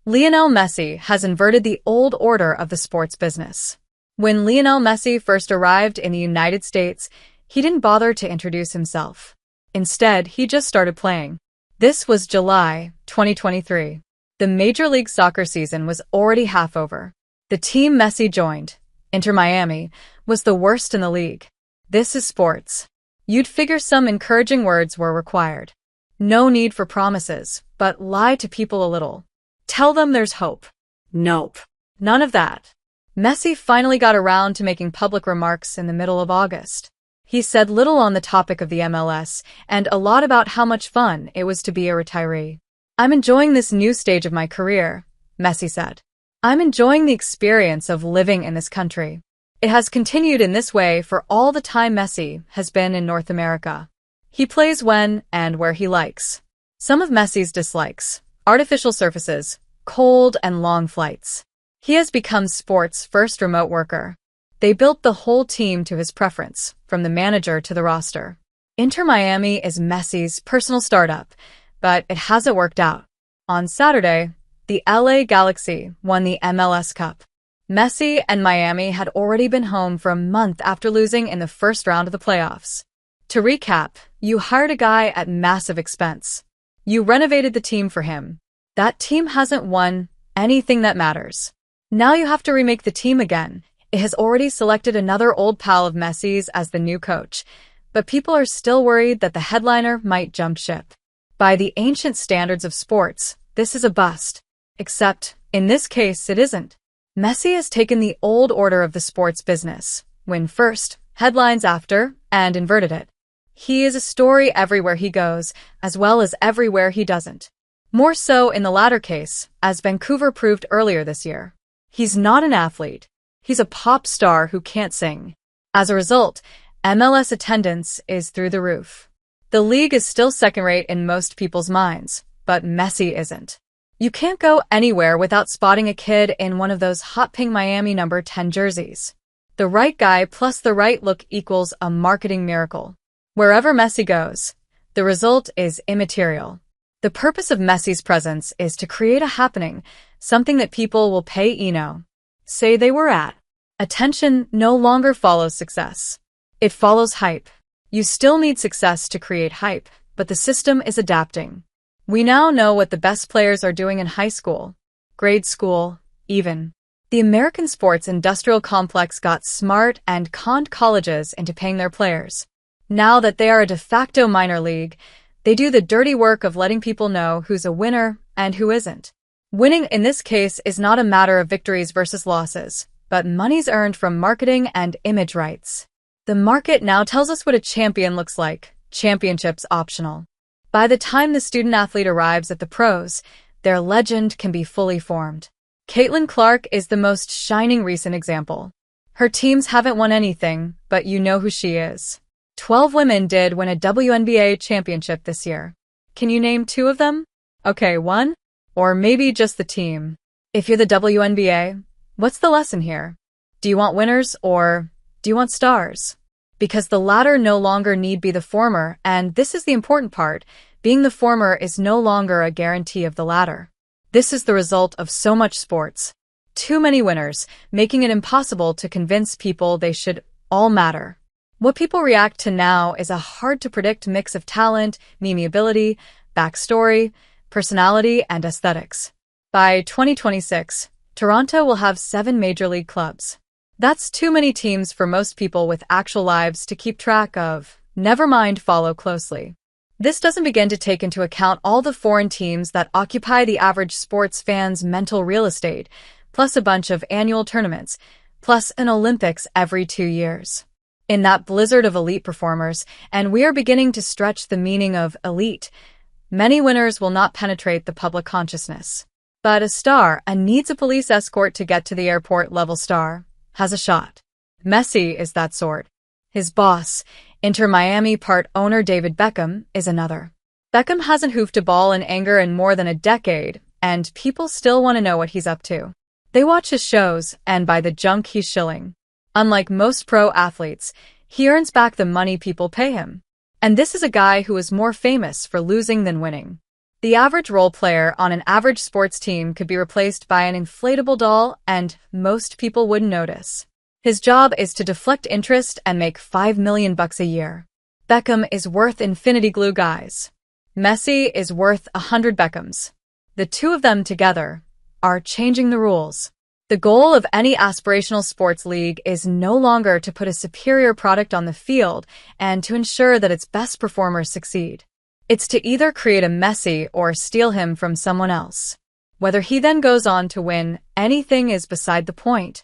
Lionel Messi has inverted the old order of the sports business. When Lionel Messi first arrived in the United States, he didn't bother to introduce himself. Instead, he just started playing. This was July 2023. The Major League Soccer season was already half over. The team Messi joined, Inter Miami, was the worst in the league. This is sports. You'd figure some encouraging words were required. No need for promises, but lie to people a little. Tell them there's hope. Nope. None of that. Messi finally got around to making public remarks in the middle of August. He said little on the topic of the MLS and a lot about how much fun it was to be a retiree. "I'm enjoying this new stage of my career," Messi said. "I'm enjoying the experience of living in this country." It has continued in this way for all the time Messi has been in North America. He plays when and where he likes. Some of Messi's dislikes: artificial surfaces, cold and long flights. He has become sports' first remote worker. They built the whole team to his preference, from the manager to the roster. Inter Miami is Messi's personal startup, but it hasn't worked out. On Saturday, the LA Galaxy won the MLS Cup. Messi and Miami had already been home for a month after losing in the first round of the playoffs. To recap, you hired a guy at massive expense. You renovated the team for him. That team hasn't won anything that matters. Now you have to remake the team again. It has already selected another old pal of Messi's as the new coach, but people are still worried that the headliner might jump ship. By the ancient standards of sports, this is a bust. Except, in this case, it isn't. Messi has taken the old order of the sports business, win first, headlines after, and inverted it. He is a story everywhere he goes, as well as everywhere he doesn't. More so in the latter case, as Vancouver proved earlier this year. He's not an athlete. He's a pop star who can't sing. As a result, MLS attendance is through the roof. The league is still second-rate in most people's minds, but Messi isn't. You can't go anywhere without spotting a kid in one of those hot pink Miami number 10 jerseys. The right guy plus the right look equals a marketing miracle. Wherever Messi goes, the result is immaterial. The purpose of Messi's presence is to create a happening, something that people will pay say they were at. Attention no longer follows success. It follows hype. You still need success to create hype, but the system is adapting. We now know what the best players are doing in high school, grade school, even. The American sports industrial complex got smart and conned colleges into paying their players. Now that they are a de facto minor league, they do the dirty work of letting people know who's a winner and who isn't. Winning in this case is not a matter of victories versus losses, but monies earned from marketing and image rights. The market now tells us what a champion looks like, championships optional. By the time the student-athlete arrives at the pros, their legend can be fully formed. Caitlin Clark is the most shining recent example. Her teams haven't won anything, but you know who she is. 12 women did win a WNBA championship this year. Can you name 2 of them? Okay, 1? Or maybe just the team. If you're the WNBA, what's the lesson here? Do you want winners or do you want stars? Because the latter no longer need be the former, and this is the important part, being the former is no longer a guarantee of the latter. This is the result of so much sports. Too many winners, making it impossible to convince people they should all matter. What people react to now is a hard-to-predict mix of talent, memeability, backstory, personality, and aesthetics. By 2026, Toronto will have 7 major league clubs. That's too many teams for most people with actual lives to keep track of, never mind follow closely. This doesn't begin to take into account all the foreign teams that occupy the average sports fan's mental real estate, plus a bunch of annual tournaments, plus an Olympics every 2 years. In that blizzard of elite performers, and we are beginning to stretch the meaning of elite, many winners will not penetrate the public consciousness. But a star, and needs a police escort to get to the airport-level star, has a shot. Messi is that sort. His boss, Inter Miami part owner David Beckham, is another. Beckham hasn't hoofed a ball in anger in more than a decade, and people still want to know what he's up to. They watch his shows and buy the junk he's shilling. Unlike most pro athletes, he earns back the money people pay him. And this is a guy who is more famous for losing than winning. The average role player on an average sports team could be replaced by an inflatable doll, and most people wouldn't notice. His job is to deflect interest and make $5 million a year. Beckham is worth infinity glue, guys. Messi is worth 100 Beckhams. The two of them together are changing the rules. The goal of any aspirational sports league is no longer to put a superior product on the field and to ensure that its best performers succeed. It's to either create a Messi or steal him from someone else. Whether he then goes on to win anything is beside the point.